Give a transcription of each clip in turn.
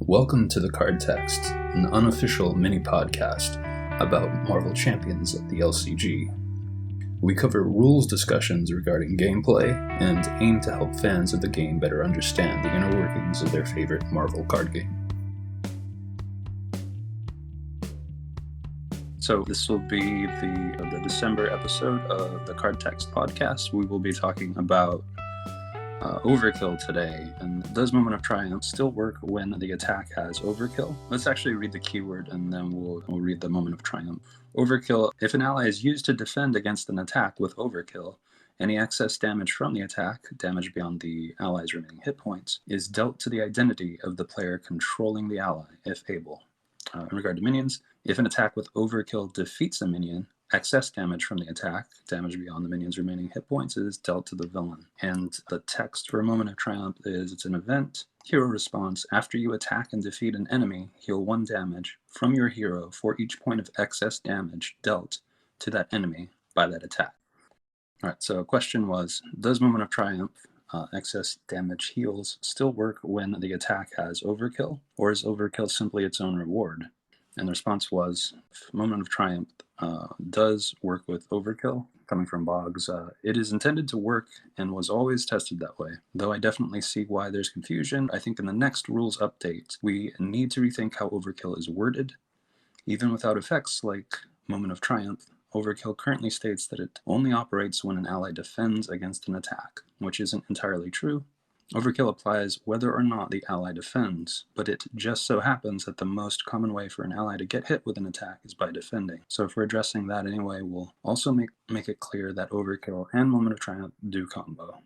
Welcome to the Card Text, an unofficial mini-podcast about Marvel Champions at the LCG. We cover rules discussions regarding gameplay and aim to help fans of the game better understand the inner workings of their favorite Marvel card game. So this will be the December episode of the Card Text podcast. We will be talking about Overkill today, and does Moment of Triumph still work when the attack has Overkill? Let's actually read the keyword and then we'll read the Moment of Triumph. Overkill: if an ally is used to defend against an attack with Overkill, any excess damage from the attack, damage beyond the ally's remaining hit points, is dealt to the identity of the player controlling the ally, if able. In regard to minions, if an attack with Overkill defeats a minion, excess damage from the attack, damage beyond the minion's remaining hit points, is dealt to the villain. And the text for a Moment of Triumph is, it's an event. Hero response: after you attack and defeat an enemy, heal 1 damage from your hero for each point of excess damage dealt to that enemy by that attack. All right, so question was, does Moment of Triumph excess damage heals still work when the attack has Overkill, or is Overkill simply its own reward? And the response was, Moment of Triumph does work with Overkill. Coming from Boggs, it is intended to work and was always tested that way. Though I definitely see why there's confusion, I think in the next rules update, we need to rethink how Overkill is worded. Even without effects like Moment of Triumph, Overkill currently states that it only operates when an ally defends against an attack, which isn't entirely true. Overkill applies whether or not the ally defends, but it just so happens that the most common way for an ally to get hit with an attack is by defending. So if we're addressing that anyway, we'll also make it clear that Overkill and Moment of Triumph do combo.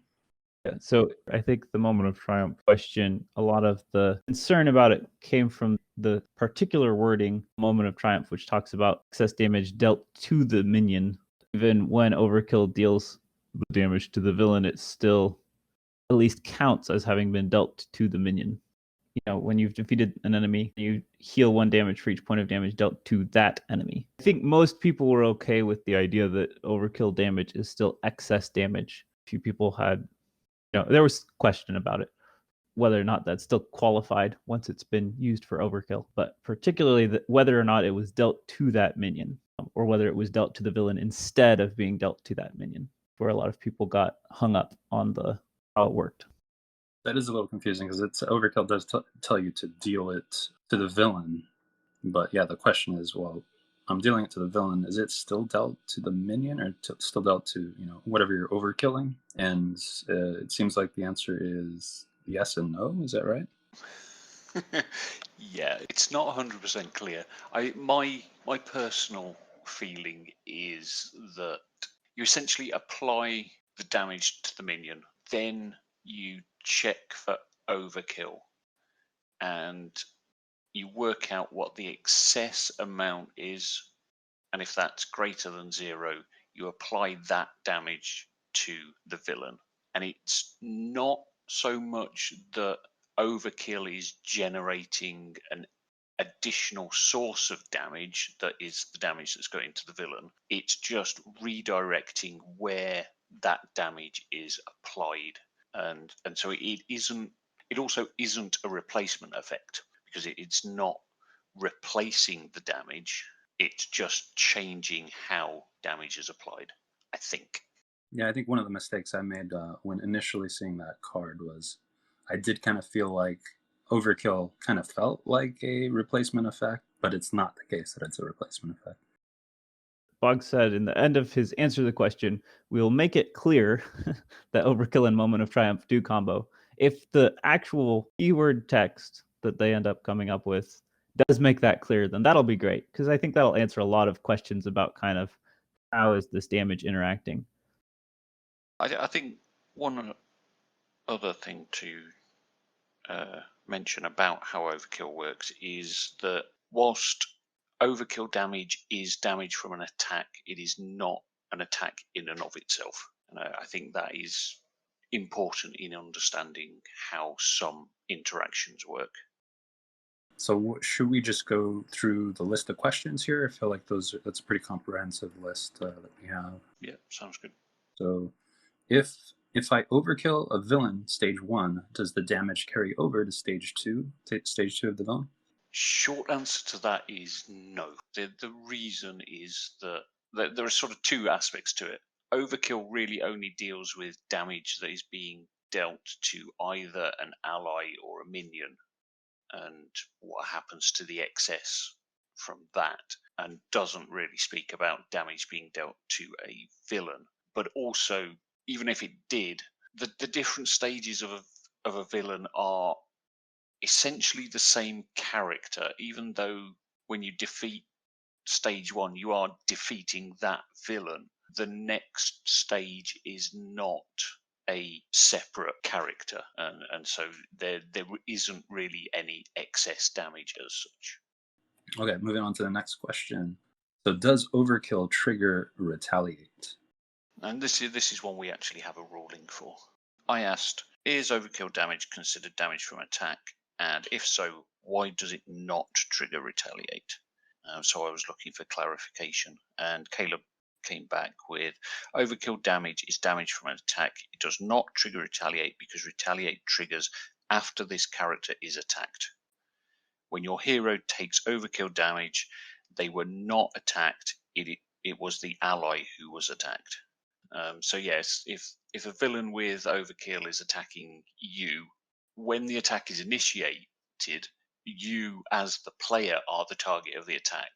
Yeah, so I think the Moment of Triumph question, a lot of the concern about it came from the particular wording, Moment of Triumph, which talks about excess damage dealt to the minion. Even when Overkill deals the damage to the villain, it still at least counts as having been dealt to the minion. You know, when you've defeated an enemy, you heal 1 damage for each point of damage dealt to that enemy. I think most people were okay with the idea that Overkill damage is still excess damage. A few people had, there was question about it, whether or not that's still qualified once it's been used for Overkill, but particularly whether or not it was dealt to that minion, or whether it was dealt to the villain instead of being dealt to that minion, where a lot of people got hung up on how it worked. That is a little confusing because Overkill does tell you to deal it to the villain, but yeah, the question is, well, I'm dealing it to the villain. Is it still dealt to the minion, or still dealt to whatever you're overkilling? And it seems like the answer is yes and no. Is that right? Yeah, it's not 100% clear. My personal feeling is that you essentially apply the damage to the minion, then you check for overkill, and you work out what the excess amount is, and if that's greater than 0, you apply that damage to the villain. And it's not so much that overkill is generating an additional source of damage that is the damage that's going to the villain. It's just redirecting where that damage is applied, and so it also isn't a replacement effect, because it's not replacing the damage, it's just changing how damage is applied, I think. Yeah, I think one of the mistakes I made when initially seeing that card was I did kind of feel like Overkill kind of felt like a replacement effect, but it's not the case that it's a replacement effect. Bog said in the end of his answer to the question, we will make it clear that Overkill and Moment of Triumph do combo. If the actual keyword text that they end up coming up with does make that clear, then that'll be great, because I think that'll answer a lot of questions about kind of how is this damage interacting. I think one other thing to mention about how overkill works is that whilst overkill damage is damage from an attack, it is not an attack in and of itself. And I think that is important in understanding how some interactions work. So should we just go through the list of questions here? I feel like that's a pretty comprehensive list that we have. Yeah, sounds good. So if If I overkill a villain stage 1, does the damage carry over to stage 2? Stage 2 of the villain? Short answer to that is no. The reason is that there are sort of two aspects to it. Overkill really only deals with damage that is being dealt to either an ally or a minion, and what happens to the excess from that, and doesn't really speak about damage being dealt to a villain. But also, even if it did, the different stages of a villain are essentially the same character, even though when you defeat stage 1, you are defeating that villain. The next stage is not a separate character, and so there isn't really any excess damage as such. Okay, moving on to the next question. So does overkill trigger retaliate? And this is one we actually have a ruling for. I asked, is overkill damage considered damage from attack? And if so, why does it not trigger retaliate? So I was looking for clarification, and Caleb came back with overkill damage is damage from an attack. It does not trigger retaliate because retaliate triggers after this character is attacked. When your hero takes overkill damage, they were not attacked. It was the ally who was attacked. So yes, if a villain with overkill is attacking you, when the attack is initiated, you as the player are the target of the attack.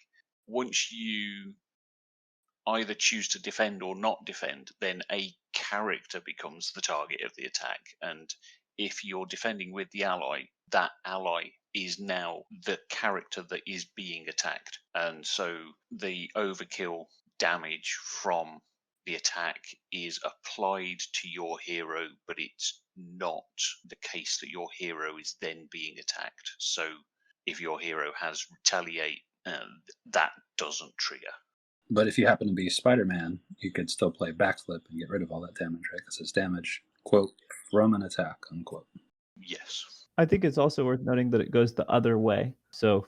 Once you either choose to defend or not defend, then a character becomes the target of the attack. And if you're defending with the ally, that ally is now the character that is being attacked. And so the overkill damage from the attack is applied to your hero, but it's not the case that your hero is then being attacked. So if your hero has retaliate, that doesn't trigger. But if you happen to be Spider-Man, you could still play backflip and get rid of all that damage, right? Because it's damage, quote, from an attack, unquote. Yes. I think it's also worth noting that it goes the other way. So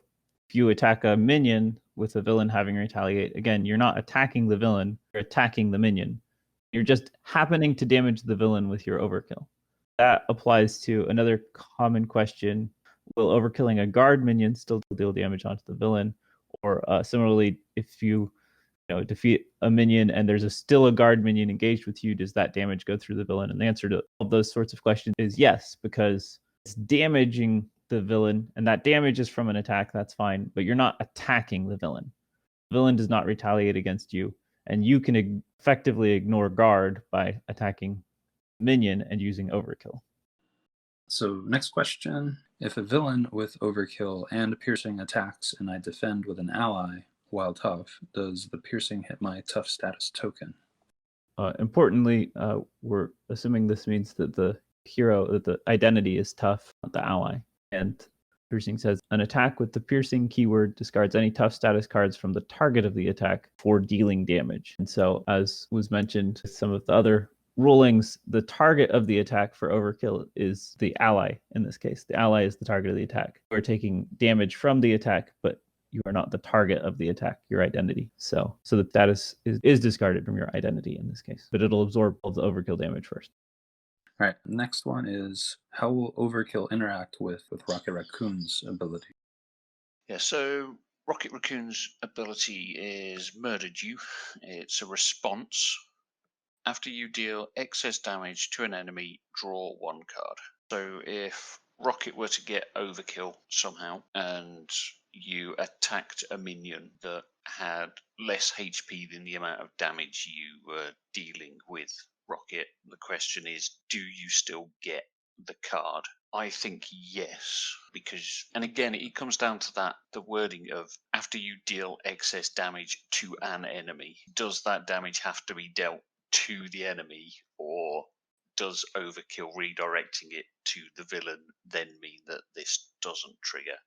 if you attack a minion with a villain having retaliate, again, you're not attacking the villain, you're attacking the minion. You're just happening to damage the villain with your overkill. That applies to another common question. Will overkilling a guard minion still deal damage onto the villain? Or similarly, if you defeat a minion and there's still a guard minion engaged with you, does that damage go through the villain? And the answer to all those sorts of questions is yes, because it's damaging the villain, and that damage is from an attack, that's fine, but you're not attacking the villain. The villain does not retaliate against you, and you can effectively ignore guard by attacking minion and using overkill. So next question. If a villain with overkill and piercing attacks and I defend with an ally while tough, does the piercing hit my tough status token? Importantly, we're assuming this means that the hero, that the identity is tough, not the ally. And piercing says, an attack with the piercing keyword discards any tough status cards from the target of the attack for dealing damage. And so, as was mentioned, some of the other rulings, the target of the attack for overkill is the ally in this case. The ally is the target of the attack. We're taking damage from the attack, but you are not the target of the attack, your identity. So the status is discarded from your identity in this case, but it'll absorb all the overkill damage first. All right, next one is, how will overkill interact with Rocket Raccoon's ability? Yeah, so Rocket Raccoon's ability is Murdered You. It's a response. After you deal excess damage to an enemy, draw one card. So if Rocket were to get overkill somehow and you attacked a minion that had less HP than the amount of damage you were dealing with Rocket, the question is, do you still get the card? I think yes, because, and again, it comes down to the wording of after you deal excess damage to an enemy. Does that damage have to be dealt to the enemy, or does overkill redirecting it to the villain then mean that this doesn't trigger?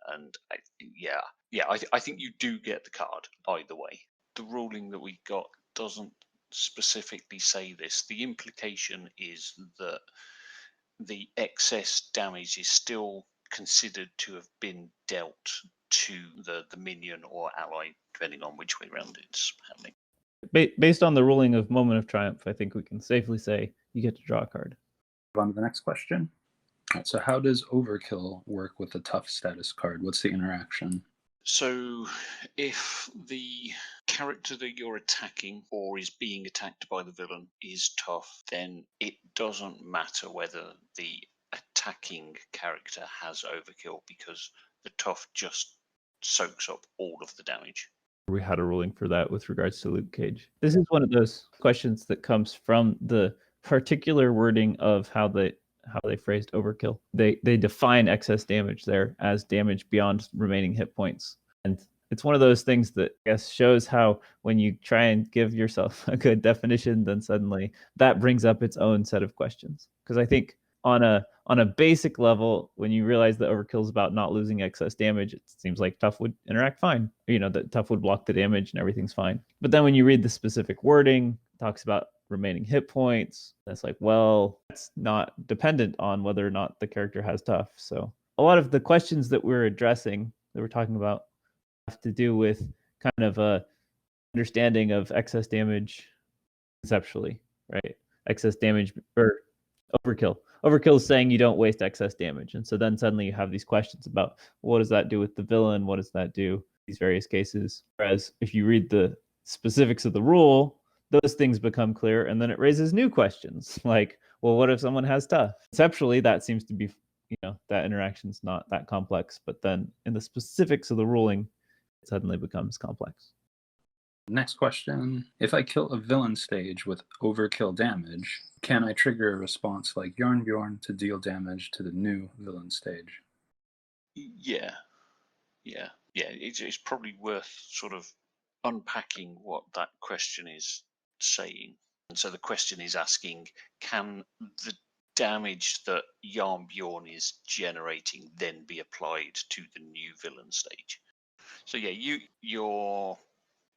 And I think you do get the card either way. The ruling that we got doesn't specifically say this. The implication is that the excess damage is still considered to have been dealt to the minion or ally, depending on which way around it's happening. Based on the ruling of Moment of Triumph, I think we can safely say you get to draw a card. On to the next question. All right, so how does Overkill work with the tough status card? What's the interaction? So if the character that you're attacking or is being attacked by the villain is tough, then it doesn't matter whether the attacking character has Overkill, because the tough just soaks up all of the damage. We had a ruling for that with regards to Luke Cage. This is one of those questions that comes from the particular wording of how they phrased Overkill. They define excess damage there as damage beyond remaining hit points. And it's one of those things that I guess shows how when you try and give yourself a good definition, then suddenly that brings up its own set of questions. Because I think on a basic level, when you realize that Overkill is about not losing excess damage, it seems like tough would interact fine. That tough would block the damage and everything's fine. But then when you read the specific wording, it talks about remaining hit points. That's like, well, it's not dependent on whether or not the character has tough. So a lot of the questions that we're addressing, that we're talking about, have to do with kind of a understanding of excess damage conceptually, right? Excess damage or Overkill. Overkill is saying you don't waste excess damage. And so then suddenly you have these questions about what does that do with the villain? What does that do? These various cases. Whereas if you read the specifics of the rule, those things become clear, and then it raises new questions like, well, what if someone has tough? Conceptually, that seems to be, that interaction's not that complex, but then in the specifics of the ruling, it suddenly becomes complex. Next question. If I kill a villain stage with Overkill damage, can I trigger a response like Yarnbjorn to deal damage to the new villain stage? Yeah. It's probably worth sort of unpacking what that question is saying. And so the question is asking, can the damage that Yarnbjorn is generating then be applied to the new villain stage? So yeah, your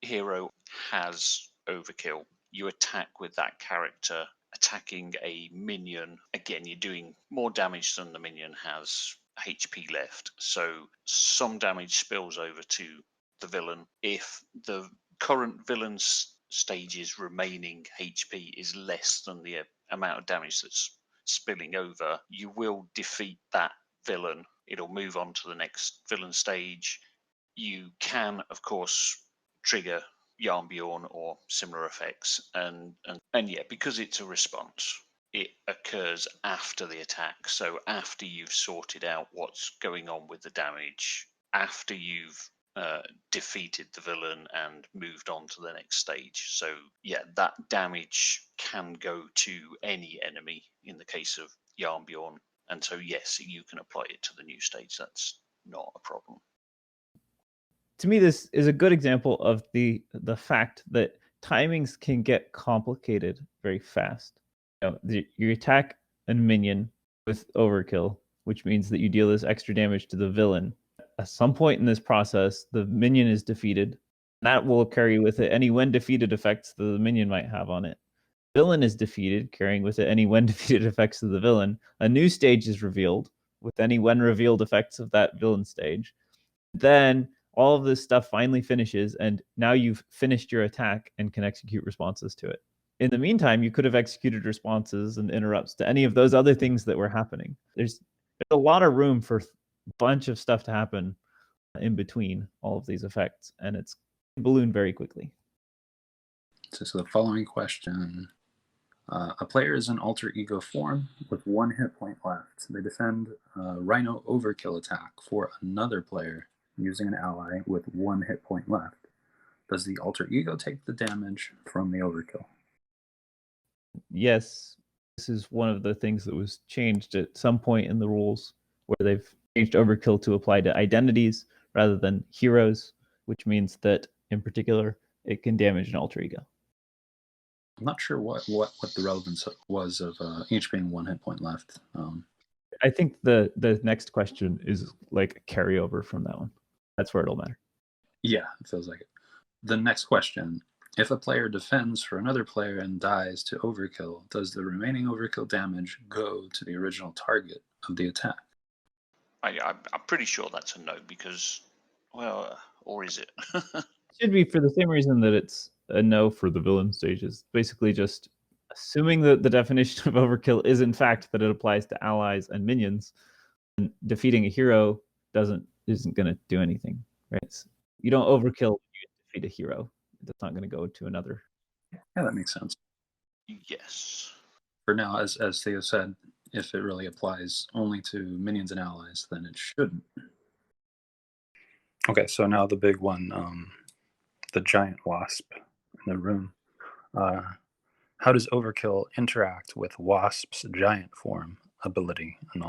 hero has Overkill. You attack with that character, attacking a minion. Again, you're doing more damage than the minion has HP left. So some damage spills over to the villain. If the current villain's stage's remaining HP is less than the amount of damage that's spilling over, you will defeat that villain. It'll move on to the next villain stage. You can, of course, trigger Yarnbjorn or similar effects, and yeah, because it's a response, it occurs after the attack. So after you've sorted out what's going on with the damage, after you've defeated the villain and moved on to the next stage. So yeah, that damage can go to any enemy in the case of Yarnbjorn, and so yes, you can apply it to the new stage. That's not a problem. To me, this is a good example of the fact that timings can get complicated very fast. You attack a minion with Overkill, which means that you deal this extra damage to the villain. At some point in this process, the minion is defeated. That will carry with it any when defeated effects that the minion might have on it. Villain is defeated, carrying with it any when defeated effects of the villain. A new stage is revealed with any when revealed effects of that villain stage. Then all of this stuff finally finishes, and now you've finished your attack and can execute responses to it. In the meantime, you could have executed responses and interrupts to any of those other things that were happening. There's a lot of room for a bunch of stuff to happen in between all of these effects, and it's ballooned very quickly. So the following question. A player is in alter ego form with 1 hit point left. They defend a Rhino Overkill attack for another player using an ally with 1 hit point left. Does the alter ego take the damage from the Overkill? Yes, this is one of the things that was changed at some point in the rules, where they've changed Overkill to apply to identities rather than heroes, which means that in particular it can damage an alter ego. I'm not sure what the relevance was of each being 1 hit point left. I think the next question is like a carryover from that one. That's where it'll matter. Yeah, it feels like it. The next question. If a player defends for another player and dies to Overkill, does the remaining Overkill damage go to the original target of the attack? I'm pretty sure that's a no, because, well, or is it? It should be for the same reason that it's a no for the villain stages. Basically just assuming that the definition of overkill is in fact that it applies to allies and minions, then defeating a hero isn't going to do anything, right? So you don't overkill when you defeat a hero. That's not going to go to another. Yeah, that makes sense. Yes. For now, as Theo said, if it really applies only to minions and allies, then it shouldn't. Okay, so now the big one, the giant wasp in the room. How does Overkill interact with Wasp's giant form ability? And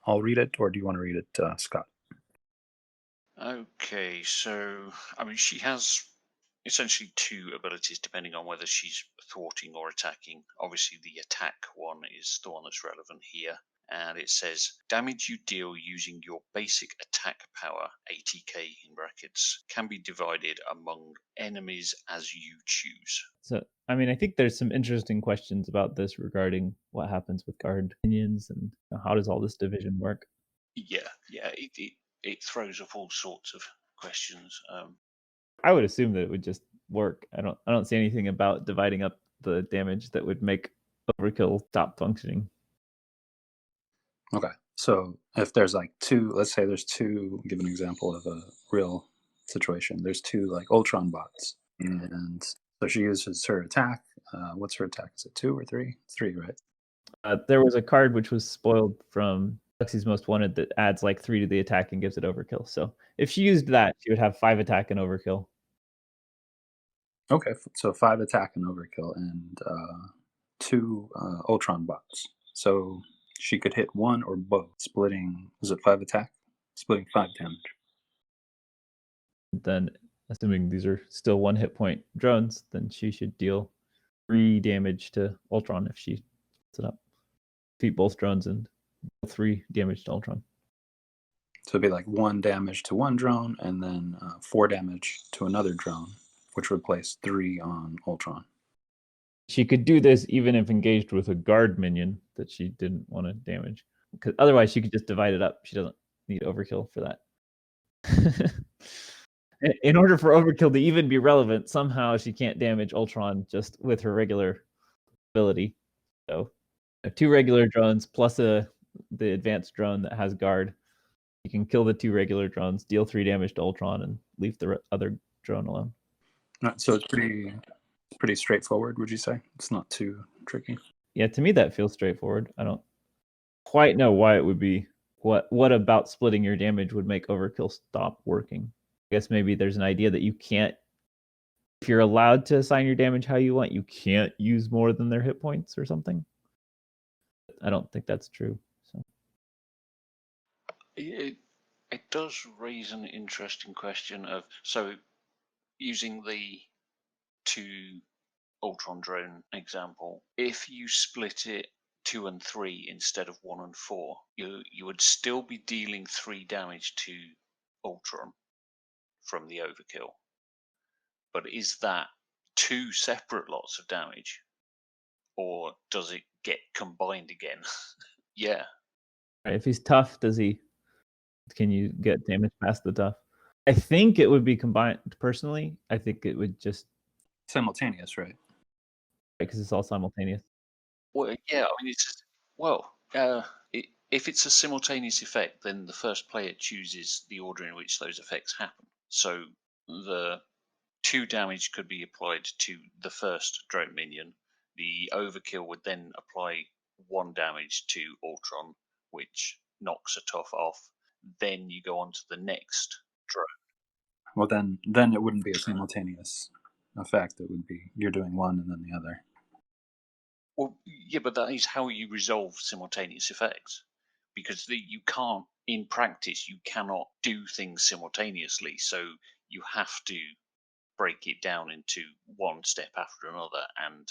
I'll read it, or do you want to read it, Scott? Okay, so I mean, she has essentially two abilities depending on whether she's thwarting or attacking. Obviously, the attack one is the one that's relevant here. And it says, damage you deal using your basic attack power, ATK in brackets, can be divided among enemies as you choose. So, I mean, I think there's some interesting questions about this regarding what happens with guard minions and how does all this division work? Yeah, it throws up all sorts of questions. I would assume that it would just work. I don't see anything about dividing up the damage that would make Overkill stop functioning. Okay, so if there's like two, let's say there's two, give an example of a real situation. There's two like Ultron bots, and so she uses her attack. What's her attack? Is it 2 or 3? 3, right? There was a card which was spoiled from Lexi's Most Wanted that adds like 3 to the attack and gives it Overkill. So if she used that, she would have 5 attack and Overkill. Okay, so 5 attack and Overkill, and 2 Ultron bots. So she could hit one or both, splitting. Is it 5 attack? Splitting 5 damage. Then, assuming these are still 1 hit point drones, then she should deal 3 damage to Ultron if she sets it up. Defeat both drones and 3 damage to Ultron. So it'd be like 1 damage to one drone, and then 4 damage to another drone, which would place 3 on Ultron. She could do this even if engaged with a guard minion that she didn't want to damage. Because otherwise, she could just divide it up. She doesn't need Overkill for that. In order for Overkill to even be relevant, somehow she can't damage Ultron just with her regular ability. So 2 regular drones plus the advanced drone that has guard. You can kill the 2 regular drones, deal 3 damage to Ultron, and leave the other drone alone. So it's pretty straightforward, would you say? It's not too tricky. Yeah, to me that feels straightforward. I don't quite know why it would be. What about splitting your damage would make Overkill stop working? I guess maybe there's an idea that you can't, if you're allowed to assign your damage how you want, you can't use more than their hit points or something. I don't think that's true. So It does raise an interesting question of, so using the 2 Ultron drone example, if you split it 2 and 3 instead of 1 and 4, you would still be dealing 3 damage to Ultron from the Overkill. But is that 2 separate lots of damage, or does it get combined again? Yeah. if he's tough, can you get damage past the tough? I think it would be combined. Personally, I think it would just simultaneous, right? Because it's all simultaneous. Well, yeah. I mean, it's just, if it's a simultaneous effect, then the first player chooses the order in which those effects happen. So the 2 damage could be applied to the first drone minion. The Overkill would then apply 1 damage to Ultron, which knocks a tough off. Then you go on to the next drone. Well, then it wouldn't be a simultaneous effect. It would be you're doing one and then the other. Well, yeah, but that is how you resolve simultaneous effects, because you can't, in practice, you cannot do things simultaneously. So you have to break it down into one step after another, and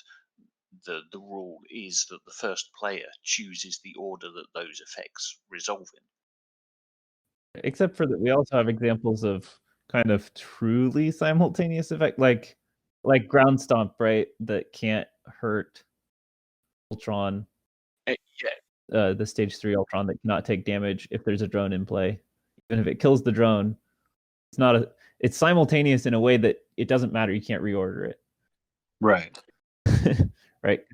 the rule is that the first player chooses the order that those effects resolve in. Except for that, we also have examples of kind of truly simultaneous effect, like ground stomp, right? That can't hurt Ultron. Yeah. The stage 3 Ultron that cannot take damage if there's a drone in play. Even if it kills the drone, it's simultaneous in a way that it doesn't matter. You can't reorder it. Right. Right.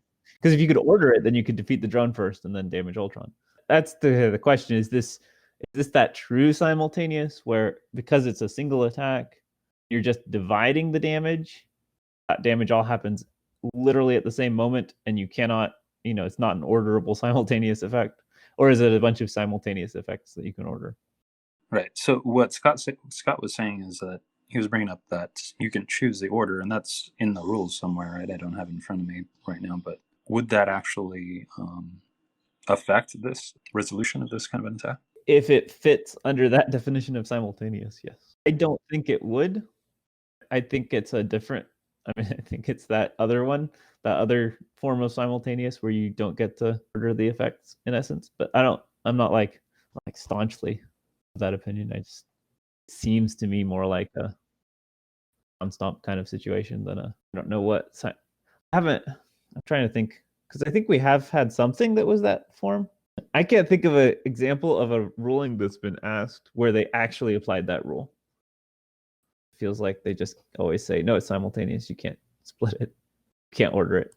Because if you could order it, then you could defeat the drone first and then damage Ultron. That's the question. Is this that true simultaneous where because it's a single attack, you're just dividing the damage? That damage all happens literally at the same moment, and you cannot, it's not an orderable simultaneous effect, or is it a bunch of simultaneous effects that you can order? Right. So what Scott was saying is that he was bringing up that you can choose the order, and that's in the rules somewhere, right? I don't have it in front of me right now, but would that actually affect this resolution of this kind of an attack? If it fits under that definition of simultaneous, yes. I don't think it would. I think it's a different. I think it's that other one, that other form of simultaneous where you don't get to order the effects in essence. But I'm not like staunchly of that opinion. It seems to me more like a on-stomp kind of situation than I don't know what. I'm trying to think because I think we have had something that was that form. I can't think of an example of a ruling that's been asked where they actually applied that rule. Feels like they just always say, no, it's simultaneous. You can't split it. You can't order it.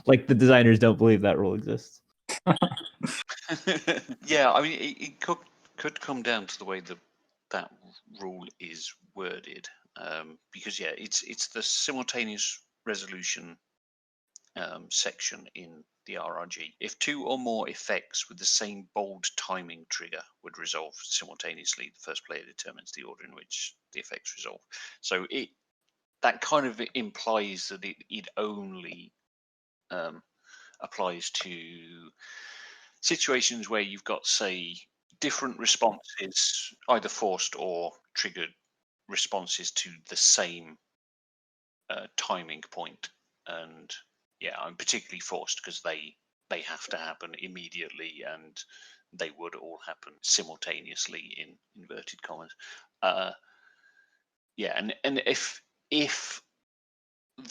Like the designers don't believe that rule exists. Yeah, I mean, it could come down to the way that rule is worded, because yeah, it's the simultaneous resolution section in the RRG. If two or more effects with the same bold timing trigger would resolve simultaneously, the first player determines the order in which the effects resolve. So that kind of implies that it only applies to situations where you've got, say, different responses, either forced or triggered responses to the same timing point. And yeah, I'm particularly forced because they have to happen immediately, and they would all happen simultaneously in inverted commas. Yeah, and if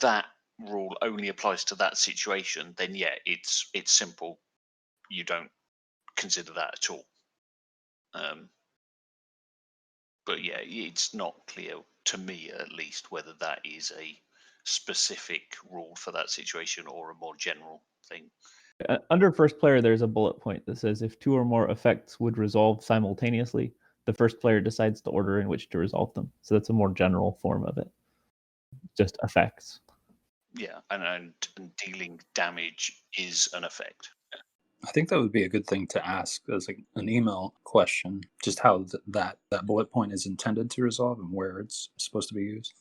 that rule only applies to that situation, then yeah, it's simple. You don't consider that at all. But yeah, it's not clear to me, at least, whether that is a specific rule for that situation or a more general thing. Under first player, there's a bullet point that says if two or more effects would resolve simultaneously, the first player decides the order in which to resolve them. So that's a more general form of it. Just effects. Yeah, and dealing damage is an effect. I think that would be a good thing to ask as like an email question, just how that bullet point is intended to resolve and where it's supposed to be used.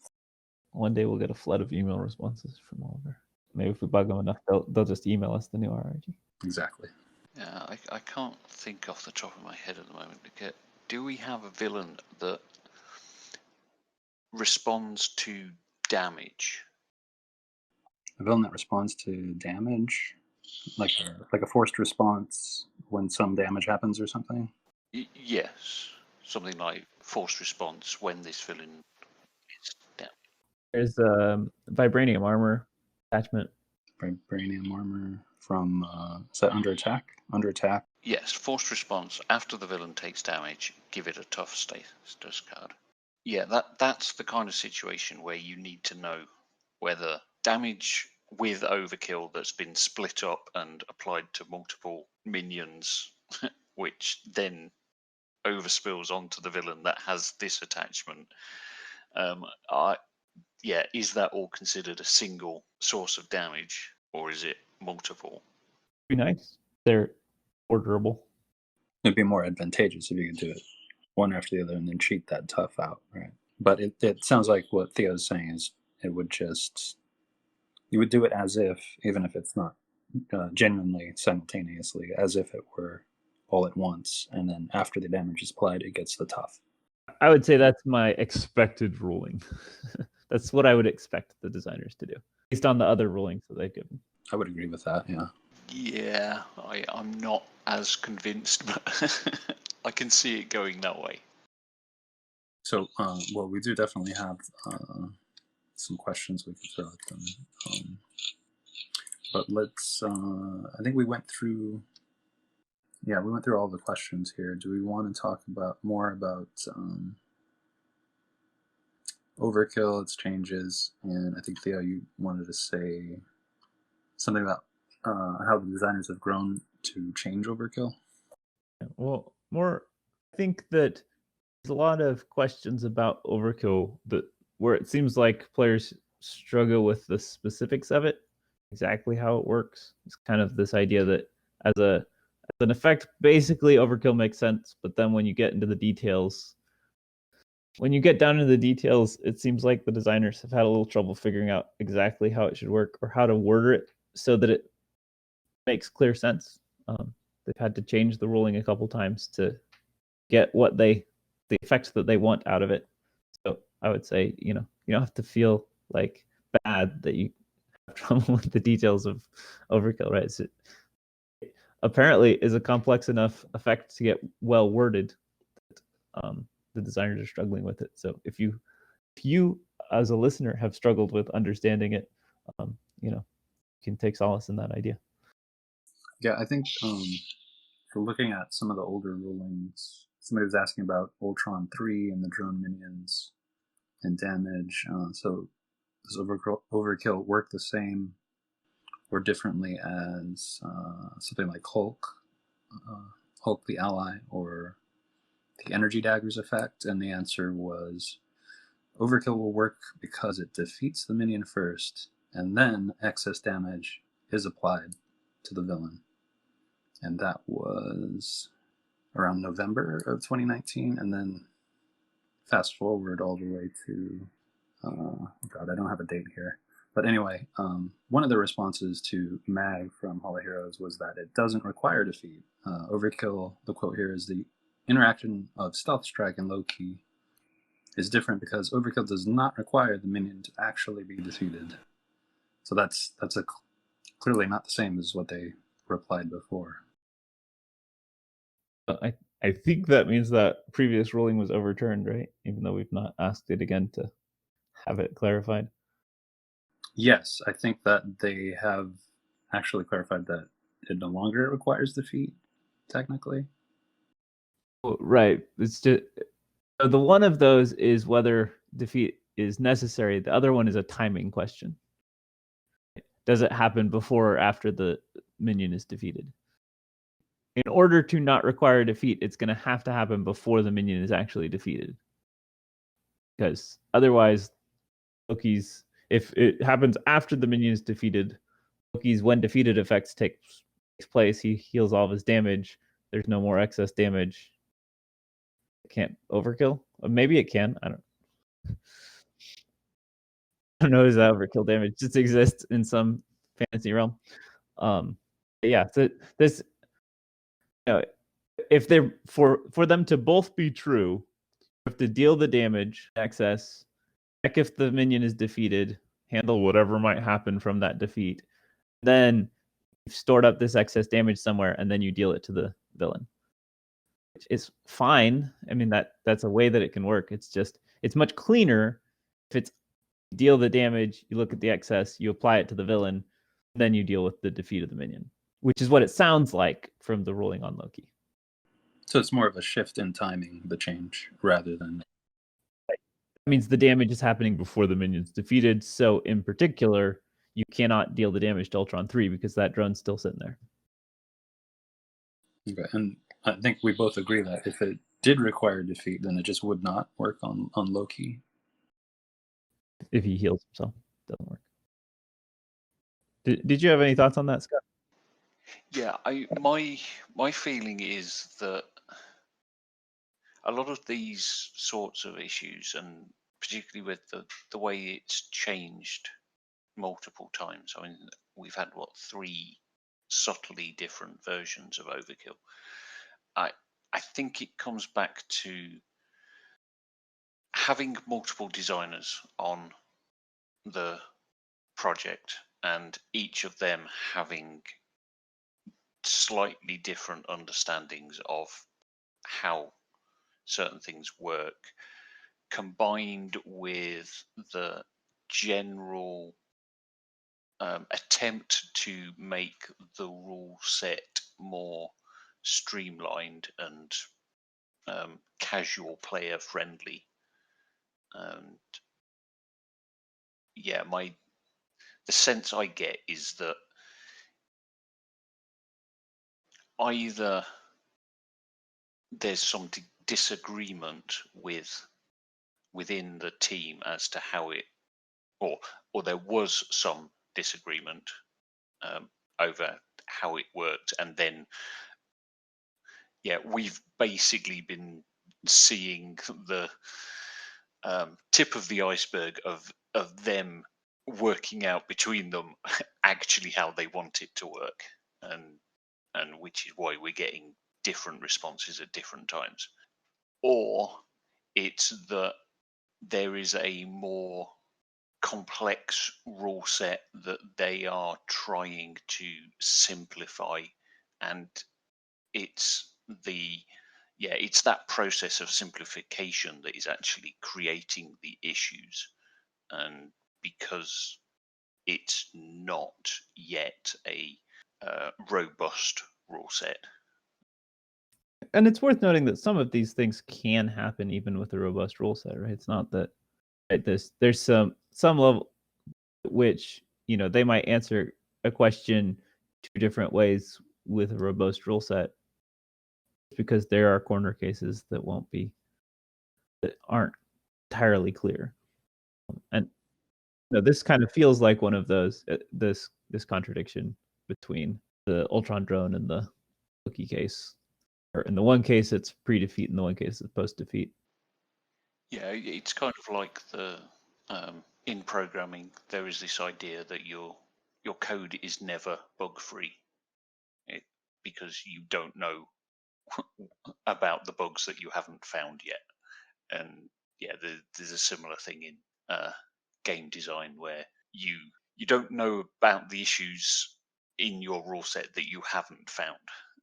One day we'll get a flood of email responses from Oliver. Maybe if we bug them enough, they'll just email us the new RRG. Exactly. Yeah, I can't think off the top of my head at the moment. Do we have a villain that responds to damage? A villain that responds to damage, like a forced response when some damage happens or something. Yes, something like forced response when this villain is down. There's vibranium armor attachment. Vibranium armor from is that under attack? Under attack. Yes, forced response after the villain takes damage. Give it a tough status card. Yeah, that's the kind of situation where you need to know whether damage with overkill that's been split up and applied to multiple minions, which then overspills onto the villain that has this attachment. Is that all considered a single source of damage, or is it multiple? Be nice. They're orderable. It'd be more advantageous if you could do it one after the other and then cheat that tough out, right? But it sounds like what Theo's saying is you would do it as if, even if it's not genuinely simultaneously, as if it were all at once, and then after the damage is applied, it gets the tough. I would say that's my expected ruling. That's what I would expect the designers to do, based on the other rulings that they've given. I would agree with that, yeah. Yeah, I'm not as convinced, but I can see it going that way. So, well, we do definitely have some questions we could throw at them. But let's, I think we went through all the questions here. Do we want to talk more about Overkill, its changes? And I think, Theo, you wanted to say something about how the designers have grown to change Overkill? Well, more, I think that there's a lot of questions about Overkill that where it seems like players struggle with the specifics of it, exactly how it works. It's kind of this idea that as an effect, basically Overkill makes sense, but then when you get into the details, when you get down into the details, it seems like the designers have had a little trouble figuring out exactly how it should work or how to word it so that it makes clear sense. They've had to change the ruling a couple times to get the effects that they want out of it. So I would say, you don't have to feel like bad that you have trouble with the details of Overkill, right? So it apparently is a complex enough effect to get well worded that the designers are struggling with it. So if you as a listener have struggled with understanding it, you can take solace in that idea. Yeah, I think for looking at some of the older rulings, somebody was asking about Ultron 3 and the drone minions and damage. So does Overkill work the same or differently as something like Hulk the Ally, or the Energy Daggers effect? And the answer was Overkill will work because it defeats the minion first, and then excess damage is applied to the villain. And that was around November of 2019. And then fast forward all the way to, God, I don't have a date here. But anyway, one of the responses to Mag from Hall of Heroes was that it doesn't require defeat. Overkill, the quote here is, the interaction of Stealth Strike and Low-Key is different because Overkill does not require the minion to actually be defeated. So that's clearly not the same as what they replied before. I think that means that previous ruling was overturned, right? Even though we've not asked it again to have it clarified. Yes, I think that they have actually clarified that it no longer requires defeat, technically. Right. It's just the one of those is whether defeat is necessary. The other one is a timing question. Does it happen before or after the minion is defeated? In order to not require defeat, it's going to have to happen before the minion is actually defeated. Because otherwise, Loki's, if it happens after the minion is defeated, Loki's when defeated effects takes place. He heals all of his damage. There's no more excess damage. It can't overkill. Maybe it can. I don't know. Does that overkill damage just exists in some fantasy realm? Yeah. So this, if they're for them to both be true, you have to deal the damage excess, check if the minion is defeated, handle whatever might happen from that defeat. Then you've stored up this excess damage somewhere, and then you deal it to the villain. It's fine. I mean, that's a way that it can work. It's just, it's much cleaner if it's deal the damage, you look at the excess, you apply it to the villain, then you deal with the defeat of the minion, which is what it sounds like from the ruling on Loki. So it's more of a shift in timing, the change, rather than... That means the damage is happening before the minion's defeated. So in particular, you cannot deal the damage to Ultron 3 because that drone's still sitting there. Okay, and I think we both agree that if it did require defeat, then it just would not work on Loki. If he heals himself, it doesn't work. Did you have any thoughts on that, Scott? Yeah, my feeling is that a lot of these sorts of issues, and particularly with the way it's changed multiple times. I mean, we've had 3 subtly different versions of Overkill. I think it comes back to having multiple designers on the project and each of them having slightly different understandings of how certain things work, combined with the general attempt to make the rule set more streamlined and casual player friendly. And yeah, the sense I get is that either there's some disagreement within the team as to how it, or there was some disagreement over how it worked, and then we've basically been seeing the tip of the iceberg of them working out between them actually how they want it to work, and which is why we're getting different responses at different times. Or it's that there is a more complex rule set that they are trying to simplify, and it's that process of simplification that is actually creating the issues, and because it's not yet a robust rule set. And it's worth noting that some of these things can happen even with a robust rule set, right? It's not that there's some level which, they might answer a question two different ways with a robust rule set, because there are corner cases that aren't entirely clear. And this kind of feels like one of those, this contradiction between the Ultron drone and the cookie case. Or in the one case it's pre-defeat, in the one case it's post-defeat. Yeah, it's kind of like the in programming, there is this idea that your code is never bug-free, because you don't know about the bugs that you haven't found yet. And there's a similar thing in game design where you don't know about the issues in your rule set that you haven't found,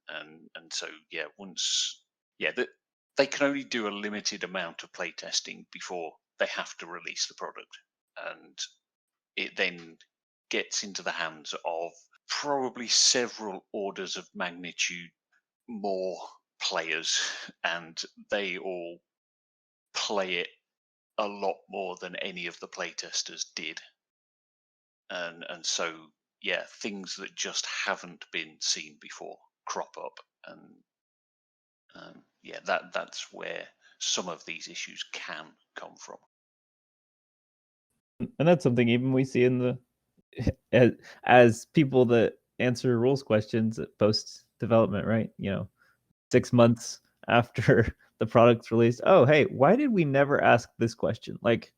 and so that they can only do a limited amount of playtesting before they have to release the product, and it then gets into the hands of probably several orders of magnitude more players, and they all play it a lot more than any of the playtesters did, and so things that just haven't been seen before crop up, and that's where some of these issues can come from. And that's something even we see in the as people that answer rules questions at post development, right? 6 months after the product's released, oh hey, why did we never ask this question? Like,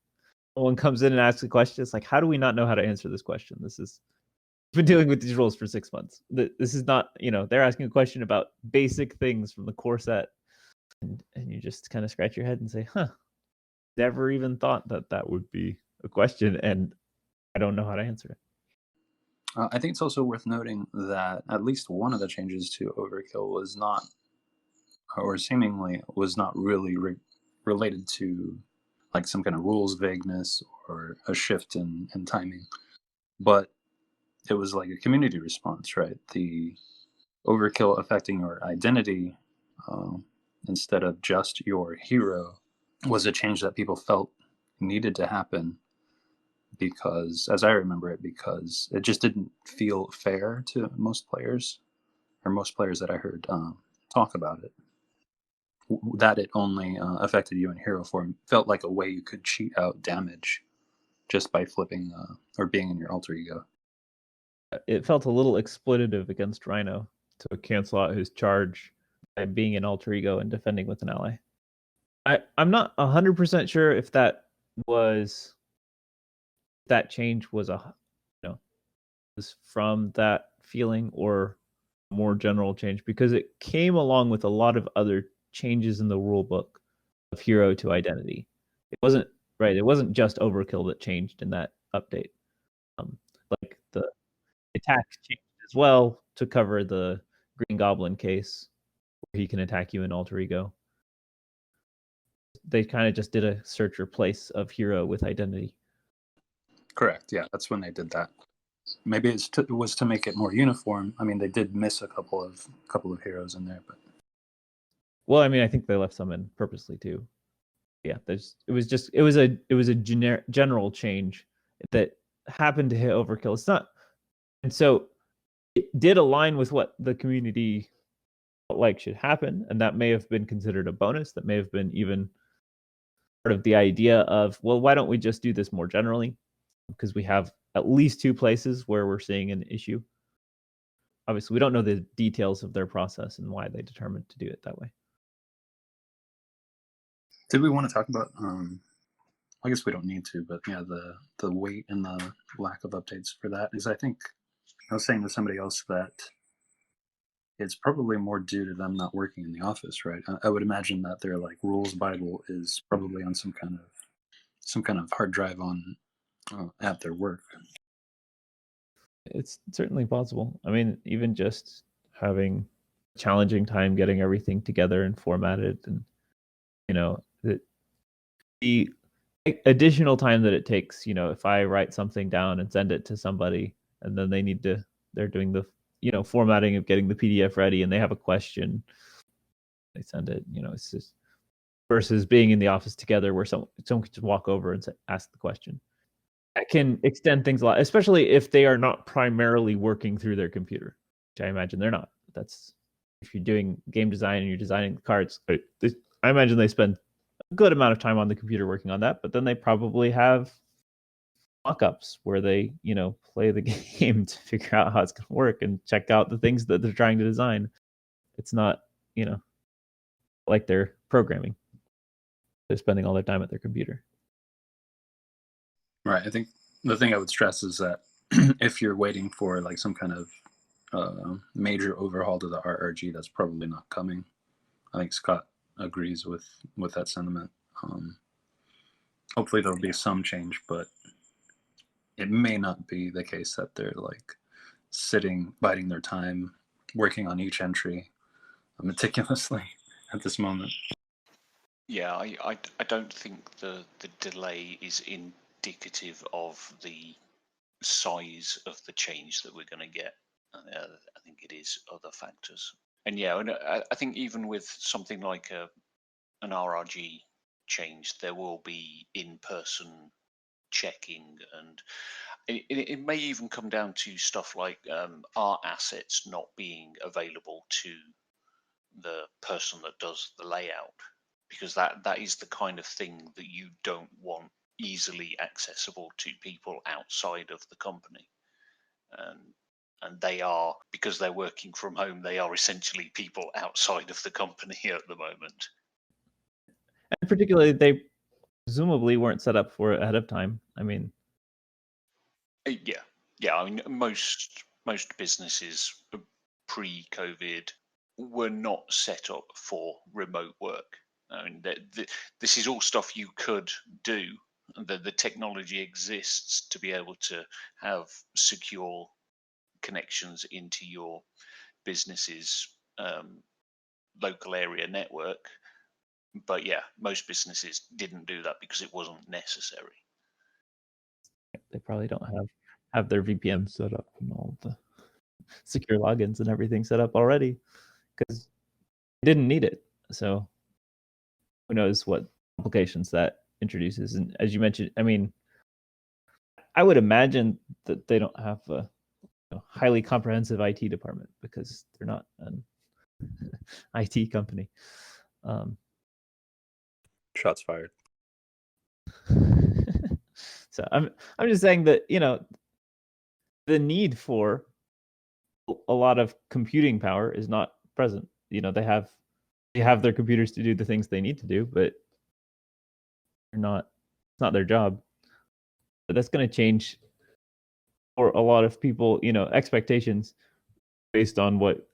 someone comes in and asks a question, it's like, how do we not know how to answer this question? We've been dealing with these rules for 6 months. This is not, they're asking a question about basic things from the core set, and you just kind of scratch your head and say, never even thought that would be a question, and I don't know how to answer it. I think it's also worth noting that at least one of the changes to Overkill was not, or seemingly was not really related to like some kind of rules vagueness or a shift in timing, but it was like a community response, right? The Overkill affecting your identity instead of just your hero was a change that people felt needed to happen, because, as I remember it, because it just didn't feel fair to most players, or most players that I heard talk about it. That it only affected you in hero form felt like a way you could cheat out damage just by flipping or being in your alter ego. It felt a little exploitative against Rhino to cancel out his charge by being an alter ego and defending with an ally. I'm not 100% sure if that change was was from that feeling or more general change, because it came along with a lot of other changes in the rule book of hero to identity. It wasn't just Overkill that changed in that update. Like the attacks changed as well to cover the Green Goblin case where he can attack you in alter ego. They kind of just did a search replace of hero with identity. Correct. Yeah, that's when they did that. Maybe it was to make it more uniform. I mean, they did miss a couple of heroes in there, but well, I mean, I think they left some in purposely too. Yeah, it was a general change that happened to hit Overkill. It's not, and so it did align with what the community like should happen, and that may have been considered a bonus. That may have been even part of the idea of, well, why don't we just do this more generally? Because we have at least 2 places where we're seeing an issue. Obviously, we don't know the details of their process and why they determined to do it that way. Did we want to talk about? I guess we don't need to, but yeah, the wait and the lack of updates for that is, I think, I was saying to somebody else that it's probably more due to them not working in the office, right? I would imagine that their like rules Bible is probably on some kind of hard drive on at their work. It's certainly possible. I mean, even just having a challenging time getting everything together and formatted, and the additional time that it takes, if I write something down and send it to somebody, and then they're doing the formatting of getting the PDF ready, and they have a question, they send it. It's just versus being in the office together where someone can just walk over and ask the question. That can extend things a lot, especially if they are not primarily working through their computer, which I imagine they're not. That's if you're doing game design and you're designing the cards. I imagine they spend a good amount of time on the computer working on that, but then they probably have mock-ups where they, play the game to figure out how it's going to work and check out the things that they're trying to design. It's not, like they're programming. They're spending all their time at their computer. Right. I think the thing I would stress is that if you're waiting for like some kind of major overhaul to the RRG, that's probably not coming. I think Scott agrees with that sentiment. Hopefully there'll be some change, but it may not be the case that they're like sitting, biding their time, working on each entry meticulously at this moment. Yeah, I don't think the delay is indicative of the size of the change that we're going to get. I think it is other factors. And yeah, and I think even with something like an RRG change, there will be in-person checking, and it may even come down to stuff like art assets not being available to the person that does the layout, because that is the kind of thing that you don't want easily accessible to people outside of the company. And they are, because they're working from home, they are essentially people outside of the company at the moment. And particularly, they presumably weren't set up for it ahead of time. I mean, yeah. I mean, most businesses pre-COVID were not set up for remote work. I mean, this is all stuff you could do. The technology exists to be able to have secure connections into your business's local area network. But yeah, most businesses didn't do that because it wasn't necessary. they probably don't have their VPN set up and all the secure logins and everything set up already because they didn't need it. So who knows what complications that introduces. And as you mentioned, I mean, I would imagine that they don't have a highly comprehensive IT department because they're not an IT company. Shots fired. So I'm just saying that the need for a lot of computing power is not present. They have their computers to do the things they need to do, but they're not. It's not their job. But that's going to change for a lot of people. Expectations based on what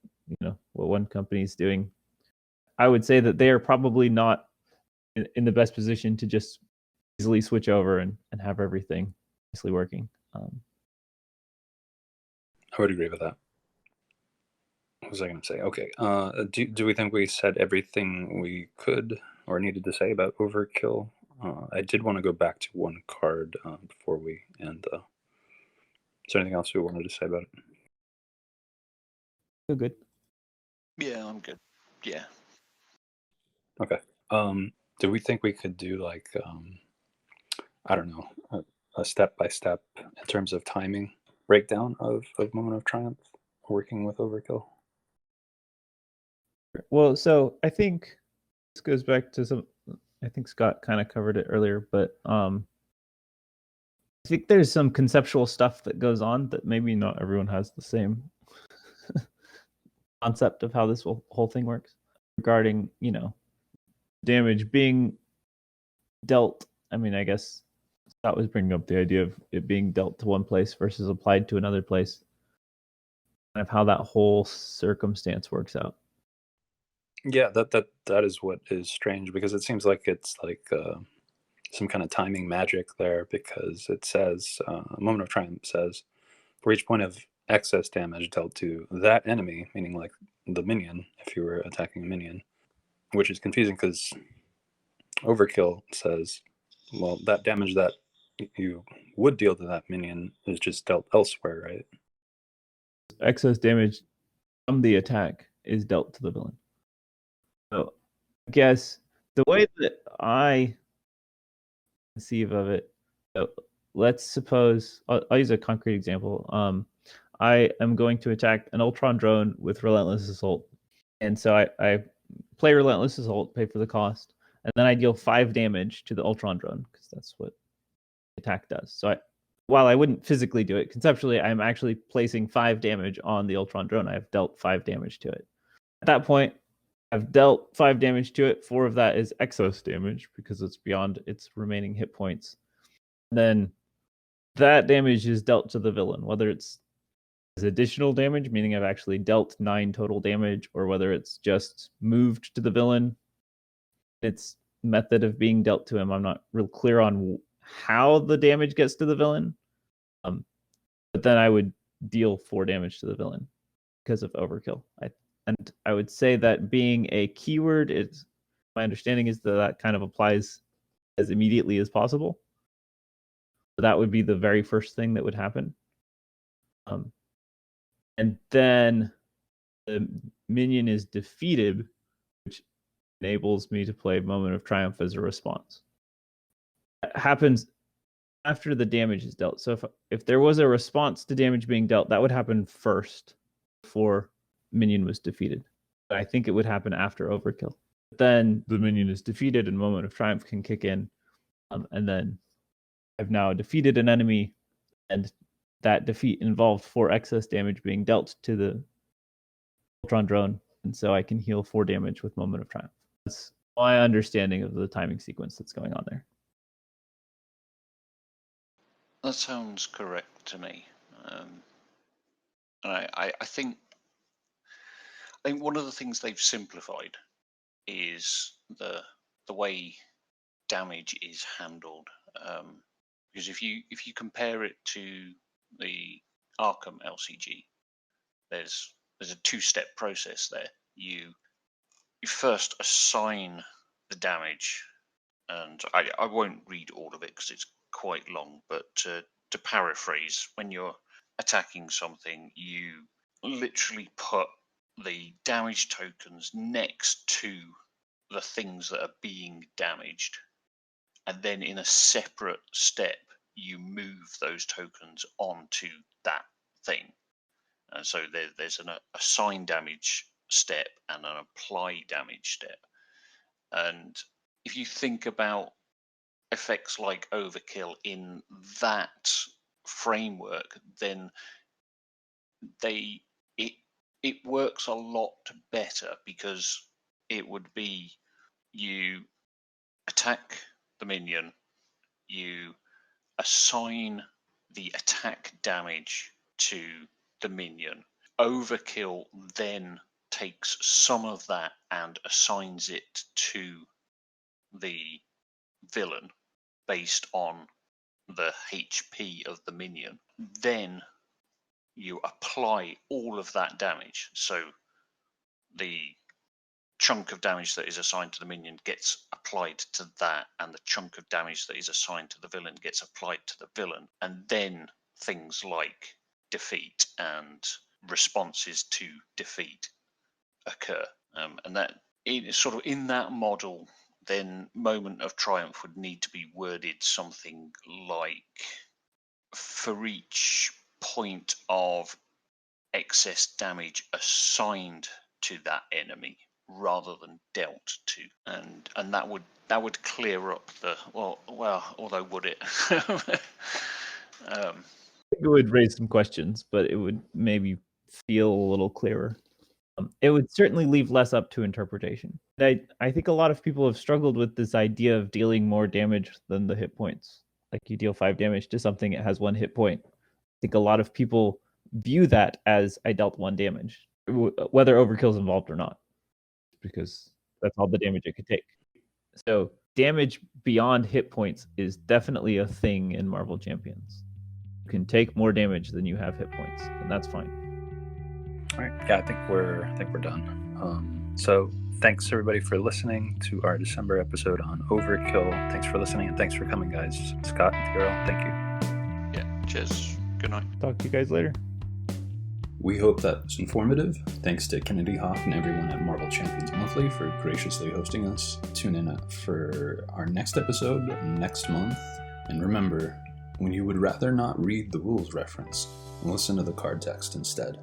what one company is doing. I would say that they are probably not in the best position to just easily switch over and have everything nicely working. I would agree with that. What was I going to say? Okay. Do we think we said everything we could or needed to say about Overkill? I did want to go back to one card before we end. Is there anything else we wanted to say about it? Feel good. Yeah, I'm good. Yeah. Okay. Do we think we could do like I don't know, a step by step in terms of timing breakdown of Moment of Triumph working with Overkill? Well, so I think this goes back to some. I think Scott kind of covered it earlier, but I think there's some conceptual stuff that goes on that maybe not everyone has the same concept of how this whole thing works regarding, damage being dealt. I mean, I guess Scott was bringing up the idea of it being dealt to one place versus applied to another place, kind of how that whole circumstance works out. Yeah, that is what is strange, because it seems like it's like some kind of timing magic there, because it says Moment of Triumph says, for each point of excess damage dealt to that enemy, meaning like the minion, if you were attacking a minion, which is confusing because Overkill says, well, that damage that you would deal to that minion is just dealt elsewhere, right? Excess damage from the attack is dealt to the villain. So I guess the way that I conceive of it, so let's suppose I'll use a concrete example. I am going to attack an Ultron drone with Relentless Assault, and so I play Relentless Assault, pay for the cost, and then I deal 5 damage to the Ultron drone because that's what the attack does. So while I wouldn't physically do it, conceptually, I'm actually placing 5 damage on the Ultron drone. I've dealt 5 damage to it. At that point, I've dealt 5 damage to it. 4 of that is excess damage because it's beyond its remaining hit points. Then that damage is dealt to the villain, whether it's as additional damage, meaning I've actually dealt 9 total damage, or whether it's just moved to the villain. Its method of being dealt to him, I'm not real clear on how the damage gets to the villain. But then I would deal 4 damage to the villain because of overkill. And I would say that being a keyword, is my understanding is that kind of applies as immediately as possible. So that would be the very first thing that would happen. And then the minion is defeated, which enables me to play Moment of Triumph as a response. That happens after the damage is dealt. So if there was a response to damage being dealt, that would happen first before minion was defeated. But I think it would happen after overkill. But then the minion is defeated and Moment of Triumph can kick in. And then I've now defeated an enemy, and that defeat involved 4 excess damage being dealt to the Ultron drone. And so I can heal 4 damage with Moment of Triumph. That's my understanding of the timing sequence that's going on there. That sounds correct to me. And I think one of the things they've simplified is the way damage is handled. Because if you compare it to the Arkham LCG, there's a 2-step process there. You first assign the damage, and I won't read all of it because it's quite long, but to paraphrase, when you're attacking something, you literally put the damage tokens next to the things that are being damaged, and then in a separate step you move those tokens onto that thing. And so there's an assign damage step and an apply damage step. And if you think about effects like overkill in that framework, then it works a lot better, because it would be you attack the minion, you assign the attack damage to the minion. Overkill then takes some of that and assigns it to the villain based on the HP of the minion. Then you apply all of that damage. So the chunk of damage that is assigned to the minion gets applied to that, and the chunk of damage that is assigned to the villain gets applied to the villain. And then things like defeat and responses to defeat occur. And that sort of in that model, then Moment of Triumph would need to be worded something like, for each point of excess damage assigned to that enemy, rather than dealt to, and that would clear up the although would it? It would raise some questions, but it would maybe feel a little clearer. It would certainly leave less up to interpretation. I think a lot of people have struggled with this idea of dealing more damage than the hit points. Like you deal 5 damage to something, it has 1 hit point. I think a lot of people view that as I dealt 1 damage, whether overkill's involved or not, because that's all the damage it could take. So damage beyond hit points is definitely a thing in Marvel Champions. You can take more damage than you have hit points, and that's fine. All right. Yeah, I think we're done. So thanks everybody for listening to our December episode on Overkill. Thanks for listening and thanks for coming, guys. Scott and Theorel, thank you. Yeah. Cheers. Good night. Talk to you guys later. We hope that was informative. Thanks to Kennedy Hawk and everyone at Marvel Champions Monthly for graciously hosting us. Tune in for our next episode next month. And remember, when you would rather not read the rules reference, listen to the card text instead.